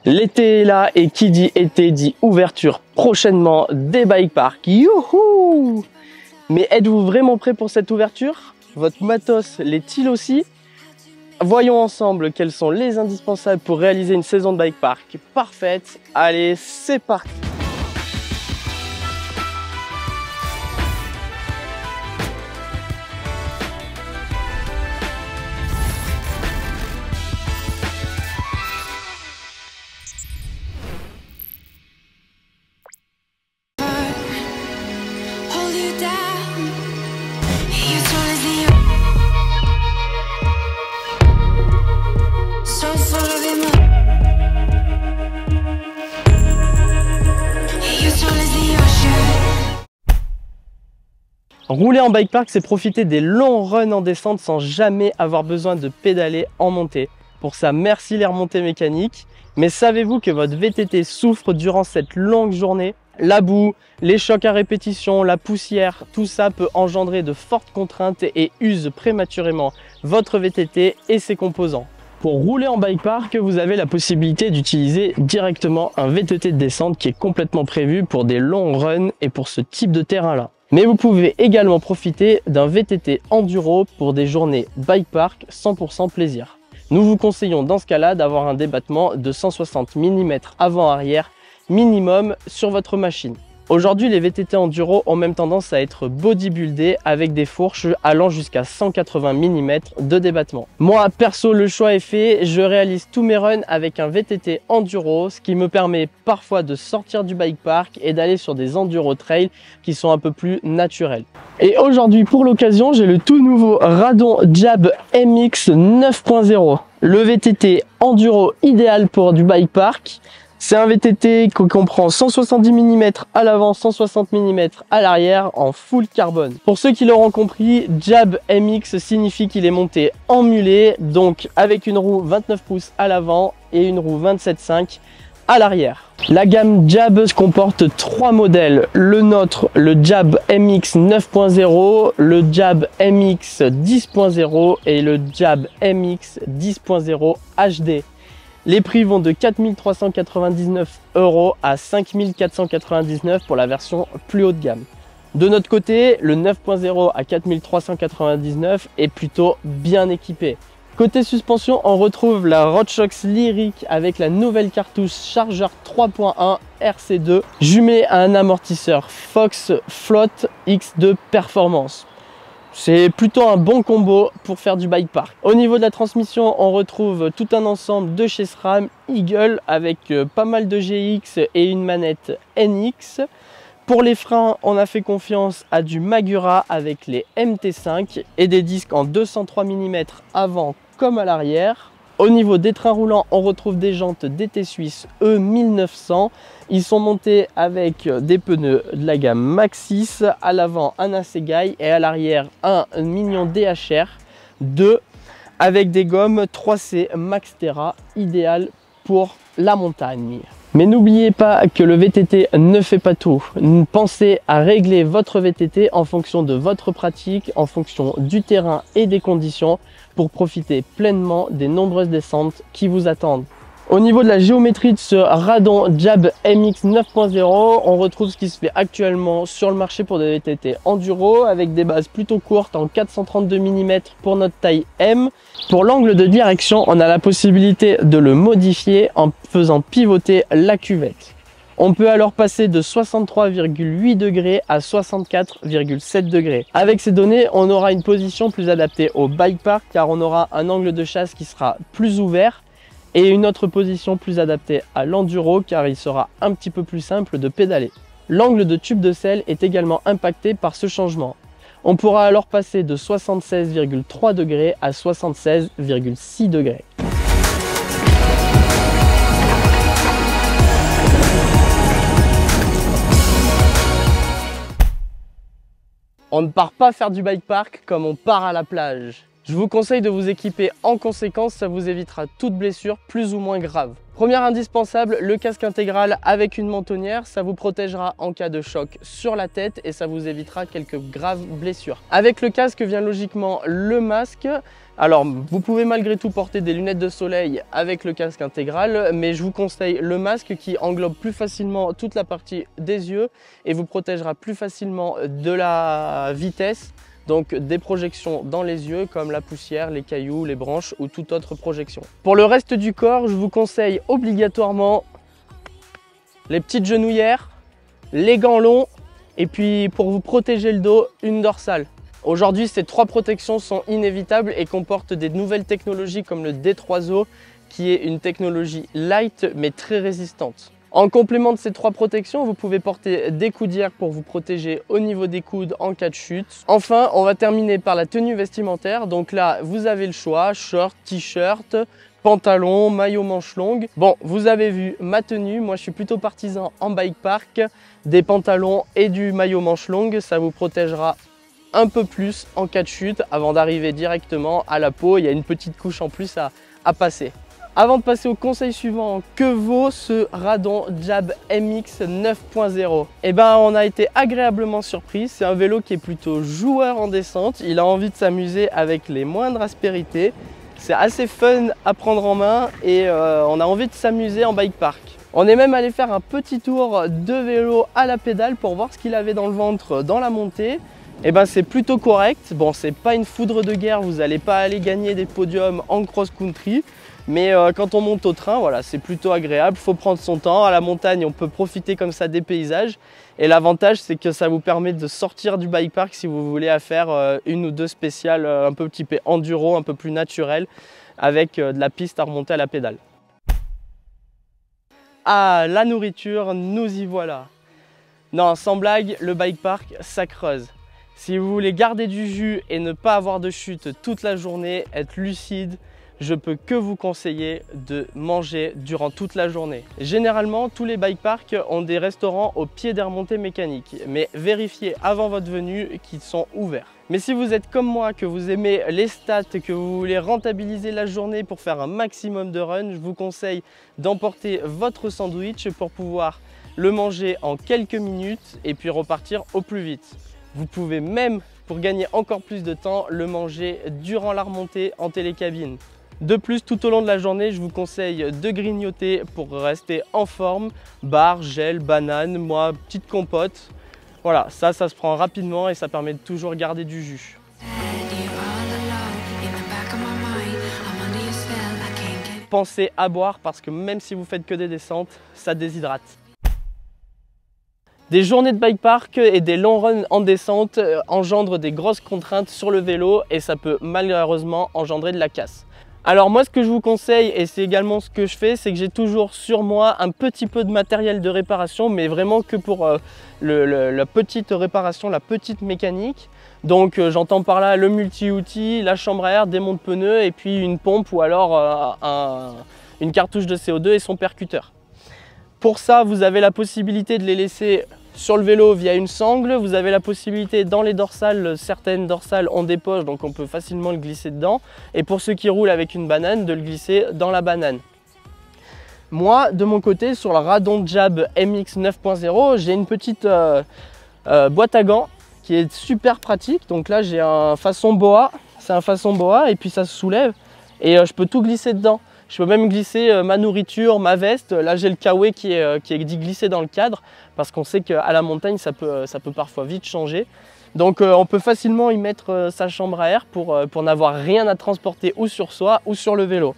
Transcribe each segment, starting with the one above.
L'été est là et qui dit été dit ouverture prochainement des bike parks. Youhou! Mais êtes-vous vraiment prêt pour cette ouverture? Votre matos l'est-il aussi? Voyons ensemble quels sont les indispensables pour réaliser une saison de bike park parfaite. Allez, c'est parti! Rouler en bike park, c'est profiter des longs runs en descente sans jamais avoir besoin de pédaler en montée. Pour ça, merci les remontées mécaniques. Mais savez-vous que votre VTT souffre durant cette longue journée? La boue, les chocs à répétition, la poussière, tout ça peut engendrer de fortes contraintes et use prématurément votre VTT et ses composants. Pour rouler en bike park, vous avez la possibilité d'utiliser directement un VTT de descente qui est complètement prévu pour des longs runs et pour ce type de terrain-là. Mais vous pouvez également profiter d'un VTT enduro pour des journées bike park 100% plaisir. Nous vous conseillons dans ce cas-là d'avoir un débattement de 160 mm avant-arrière minimum sur votre machine. Aujourd'hui, les VTT enduro ont même tendance à être bodybuildés avec des fourches allant jusqu'à 180 mm de débattement. Moi, perso, le choix est fait. Je réalise tous mes runs avec un VTT enduro, ce qui me permet parfois de sortir du bike park et d'aller sur des enduro trails qui sont un peu plus naturels. Et aujourd'hui, pour l'occasion, j'ai le tout nouveau Radon Jab MX 9.0. Le VTT enduro idéal pour du bike park. C'est un VTT qui comprend 170 mm à l'avant, 160 mm à l'arrière en full carbone. Pour ceux qui l'auront compris, Jab MX signifie qu'il est monté en mulet, donc avec une roue 29 pouces à l'avant et une roue 27,5 à l'arrière. La gamme Jab comporte 3 modèles, le nôtre, le Jab MX 9.0, le Jab MX 10.0 et le Jab MX 10.0 HD. Les prix vont de 4 399 € à 5 499 € pour la version plus haut de gamme. De notre côté, le 9.0 à 4 399 € est plutôt bien équipé. Côté suspension, on retrouve la Rodshox Lyric avec la nouvelle cartouche chargeur 3.1 RC2 jumelée à un amortisseur Fox Float X2 Performance. C'est plutôt un bon combo pour faire du bike park. Au niveau de la transmission, on retrouve tout un ensemble de chez SRAM Eagle avec pas mal de GX et une manette NX. Pour les freins, on a fait confiance à du Magura avec les MT5 et des disques en 203 mm avant comme à l'arrière. Au niveau des trains roulants, on retrouve des jantes DT Suisse E1900. Ils sont montés avec des pneus de la gamme Maxxis, à l'avant un Assegai et à l'arrière un Minion DHR 2 avec des gommes 3C Maxterra, idéal pour la montagne. Mais n'oubliez pas que le VTT ne fait pas tout. Pensez à régler votre VTT en fonction de votre pratique, en fonction du terrain et des conditions pour profiter pleinement des nombreuses descentes qui vous attendent. Au niveau de la géométrie de ce Radon Jab MX 9.0, on retrouve ce qui se fait actuellement sur le marché pour des VTT enduro avec des bases plutôt courtes en 432 mm pour notre taille M. Pour l'angle de direction, on a la possibilité de le modifier en faisant pivoter la cuvette. On peut alors passer de 63,8 degrés à 64,7 degrés. Avec ces données, on aura une position plus adaptée au bike park car on aura un angle de chasse qui sera plus ouvert et une autre position plus adaptée à l'enduro car il sera un petit peu plus simple de pédaler. L'angle de tube de selle est également impacté par ce changement. On pourra alors passer de 76,3 degrés à 76,6 degrés. On ne part pas faire du bike park comme on part à la plage. Je vous conseille de vous équiper en conséquence, ça vous évitera toute blessure plus ou moins grave. Première indispensable, le casque intégral avec une mentonnière, ça vous protégera en cas de choc sur la tête et ça vous évitera quelques graves blessures. Avec le casque vient logiquement le masque Alors, vous pouvez malgré tout porter des lunettes de soleil avec le casque intégral, mais je vous conseille le masque qui englobe plus facilement toute la partie des yeux et vous protégera plus facilement de la vitesse, donc des projections dans les yeux comme la poussière, les cailloux, les branches ou toute autre projection. Pour le reste du corps, je vous conseille obligatoirement les petites genouillères, les gants longs et puis pour vous protéger le dos, une dorsale. Aujourd'hui, ces 3 protections sont inévitables et comportent des nouvelles technologies comme le D3O qui est une technologie light mais très résistante. En complément de ces 3 protections, vous pouvez porter des coudières pour vous protéger au niveau des coudes en cas de chute. Enfin, on va terminer par la tenue vestimentaire. Donc là, vous avez le choix, short, t-shirt, pantalon, maillot manche longue. Bon, vous avez vu ma tenue, moi je suis plutôt partisan en bike park, des pantalons et du maillot manche longue, ça vous protégera un peu plus en cas de chute avant d'arriver directement à la peau. Il y a une petite couche en plus à passer. Avant de passer au conseil suivant, que vaut ce Radon Jab MX 9.0? Eh ben, on a été agréablement surpris. C'est un vélo qui est plutôt joueur en descente. Il a envie de s'amuser avec les moindres aspérités. C'est assez fun à prendre en main et on a envie de s'amuser en bike park. On est même allé faire un petit tour de vélo à la pédale pour voir ce qu'il avait dans le ventre dans la montée. Et ben c'est plutôt correct. Bon, c'est pas une foudre de guerre, vous n'allez pas aller gagner des podiums en cross-country. Mais quand on monte au train, voilà, c'est plutôt agréable. Il faut prendre son temps. À la montagne, on peut profiter comme ça des paysages. Et l'avantage, c'est que ça vous permet de sortir du bike park si vous voulez faire une ou deux spéciales un peu typées enduro, un peu plus naturelles, avec de la piste à remonter à la pédale. Ah, la nourriture, nous y voilà. Non, sans blague, le bike park, ça creuse. Si vous voulez garder du jus et ne pas avoir de chute toute la journée, être lucide, je peux que vous conseiller de manger durant toute la journée. Généralement, tous les bike parks ont des restaurants au pied des remontées mécaniques, mais vérifiez avant votre venue qu'ils sont ouverts. Mais si vous êtes comme moi, que vous aimez les stats, que vous voulez rentabiliser la journée pour faire un maximum de run, je vous conseille d'emporter votre sandwich pour pouvoir le manger en quelques minutes et puis repartir au plus vite. Vous pouvez même, pour gagner encore plus de temps, le manger durant la remontée en télécabine. De plus, tout au long de la journée, je vous conseille de grignoter pour rester en forme. Bar, gel, banane, moi, petite compote. Voilà, ça se prend rapidement et ça permet de toujours garder du jus. Pensez à boire parce que même si vous faites que des descentes, ça déshydrate. Des journées de bike park et des longs runs en descente engendrent des grosses contraintes sur le vélo et ça peut malheureusement engendrer de la casse. Alors moi, ce que je vous conseille, et c'est également ce que je fais, c'est que j'ai toujours sur moi un petit peu de matériel de réparation, mais vraiment que pour la petite réparation, la petite mécanique. Donc j'entends par là le multi-outil, la chambre à air, des monte-pneus et puis une pompe ou alors une cartouche de CO2 et son percuteur. Pour ça, vous avez la possibilité de les laisser sur le vélo via une sangle. Vous avez la possibilité dans les dorsales, certaines dorsales ont des poches, donc on peut facilement le glisser dedans. Et pour ceux qui roulent avec une banane, de le glisser dans la banane. Moi, de mon côté, sur le Radon Jab MX 9.0, j'ai une petite boîte à gants qui est super pratique. Donc là, j'ai un façon boa, c'est un façon boa et puis ça se soulève et je peux tout glisser dedans. Je peux même glisser ma nourriture, ma veste. Là, j'ai le kawaii qui est dit glisser dans le cadre parce qu'on sait qu'à la montagne, ça peut parfois vite changer. Donc, on peut facilement y mettre sa chambre à air pour n'avoir rien à transporter ou sur soi ou sur le vélo.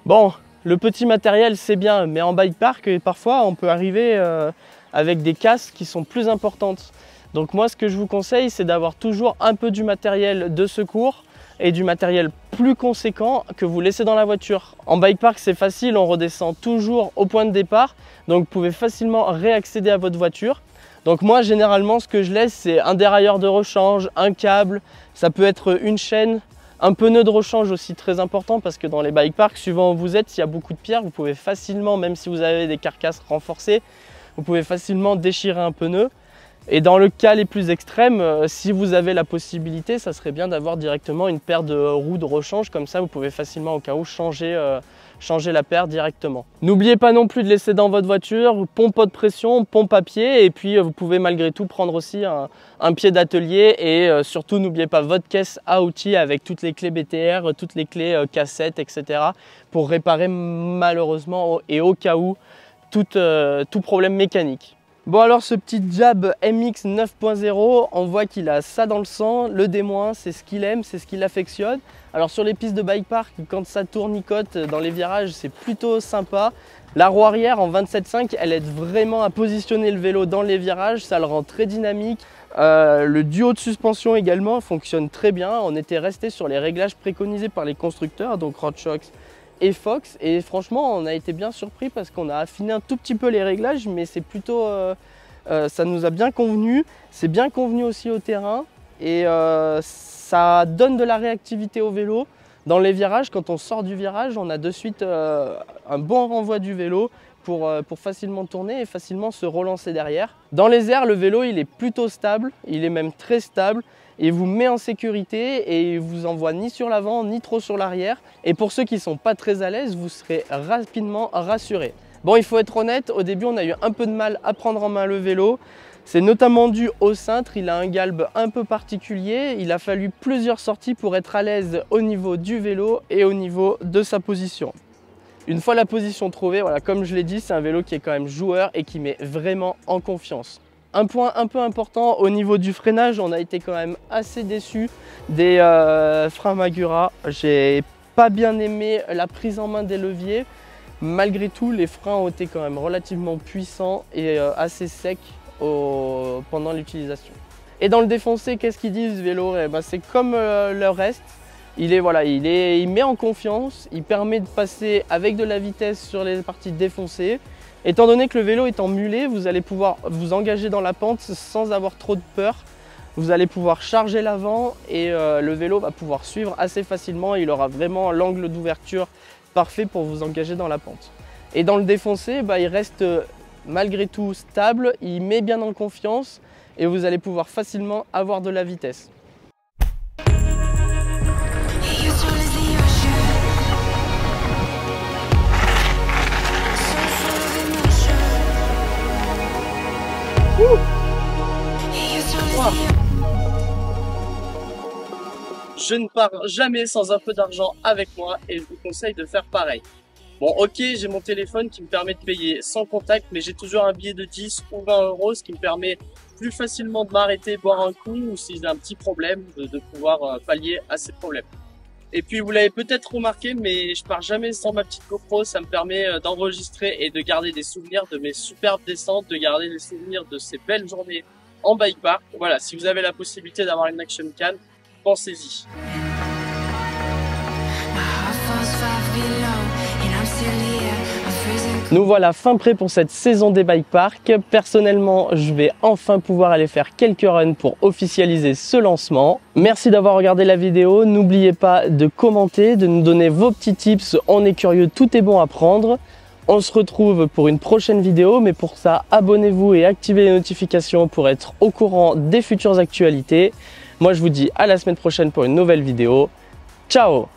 Bon, le petit matériel, c'est bien, mais en bike park, parfois, on peut arriver avec des casses qui sont plus importantes. Donc moi, ce que je vous conseille, c'est d'avoir toujours un peu du matériel de secours et du matériel plus conséquent que vous laissez dans la voiture. En bike park, c'est facile, on redescend toujours au point de départ, donc vous pouvez facilement réaccéder à votre voiture. Donc moi, généralement, ce que je laisse, c'est un dérailleur de rechange, un câble, ça peut être une chaîne, un pneu de rechange aussi très important parce que dans les bike parks, suivant où vous êtes, s'il y a beaucoup de pierres, vous pouvez facilement, même si vous avez des carcasses renforcées, vous pouvez facilement déchirer un pneu. Et dans le cas les plus extrêmes, si vous avez la possibilité, ça serait bien d'avoir directement une paire de roues de rechange, comme ça vous pouvez facilement au cas où changer changer la paire directement. N'oubliez pas non plus de laisser dans votre voiture pompe haute pression, pompe à pied, et puis vous pouvez malgré tout prendre aussi un pied d'atelier, et surtout n'oubliez pas votre caisse à outils avec toutes les clés BTR, toutes les clés cassettes, etc. pour réparer malheureusement et au cas où tout problème mécanique. Bon, alors ce petit Jab MX 9.0, on voit qu'il a ça dans le sang, le D-, c'est ce qu'il aime, c'est ce qu'il affectionne. Alors sur les pistes de bike park, quand ça tournicote dans les virages, c'est plutôt sympa. La roue arrière en 27.5, elle aide vraiment à positionner le vélo dans les virages, ça le rend très dynamique. Le duo de suspension également fonctionne très bien. On était resté sur les réglages préconisés par les constructeurs, donc Rodshox et Fox, et franchement on a été bien surpris parce qu'on a affiné un tout petit peu les réglages, mais c'est plutôt ça nous a bien convenu, c'est bien convenu aussi au terrain, et ça donne de la réactivité au vélo. Dans les virages, quand on sort du virage, on a de suite un bon renvoi du vélo pour facilement tourner et facilement se relancer derrière. Dans les airs, le vélo il est plutôt stable, il est même très stable. Il vous met en sécurité et il vous envoie ni sur l'avant ni trop sur l'arrière. Et pour ceux qui ne sont pas très à l'aise, vous serez rapidement rassurés. Bon, il faut être honnête, au début on a eu un peu de mal à prendre en main le vélo. C'est notamment dû au cintre, il a un galbe un peu particulier. Il a fallu plusieurs sorties pour être à l'aise au niveau du vélo et au niveau de sa position. Une fois la position trouvée, voilà, comme je l'ai dit, c'est un vélo qui est quand même joueur et qui met vraiment en confiance. Un point un peu important au niveau du freinage, on a été quand même assez déçus des freins Magura. J'ai pas bien aimé la prise en main des leviers. Malgré tout, les freins ont été quand même relativement puissants et assez secs pendant l'utilisation. Et dans le défoncé, qu'est-ce qu'ils disent ce vélo? C'est comme le reste. Il met en confiance, il permet de passer avec de la vitesse sur les parties défoncées. Étant donné que le vélo est en mulet, vous allez pouvoir vous engager dans la pente sans avoir trop de peur. Vous allez pouvoir charger l'avant et le vélo va pouvoir suivre assez facilement. Il aura vraiment l'angle d'ouverture parfait pour vous engager dans la pente. Et dans le défoncé, il reste malgré tout stable, il met bien en confiance et vous allez pouvoir facilement avoir de la vitesse. Je ne pars jamais sans un peu d'argent avec moi et je vous conseille de faire pareil. Bon, ok, j'ai mon téléphone qui me permet de payer sans contact, mais j'ai toujours un billet de 10 ou 20 euros, ce qui me permet plus facilement de m'arrêter, boire un coup, ou si j'ai un petit problème, de pouvoir pallier à ces problèmes. Et puis vous l'avez peut-être remarqué, mais je pars jamais sans ma petite GoPro. Ça me permet d'enregistrer et de garder des souvenirs de mes superbes descentes, de garder les souvenirs de ces belles journées en bike park. Voilà, si vous avez la possibilité d'avoir une action cam, pensez-y. Nous voilà fin prêts pour cette saison des bike parks. Personnellement, je vais enfin pouvoir aller faire quelques runs pour officialiser ce lancement. Merci d'avoir regardé la vidéo. N'oubliez pas de commenter, de nous donner vos petits tips. On est curieux, tout est bon à prendre. On se retrouve pour une prochaine vidéo, mais pour ça, abonnez-vous et activez les notifications pour être au courant des futures actualités. Moi, je vous dis à la semaine prochaine pour une nouvelle vidéo. Ciao!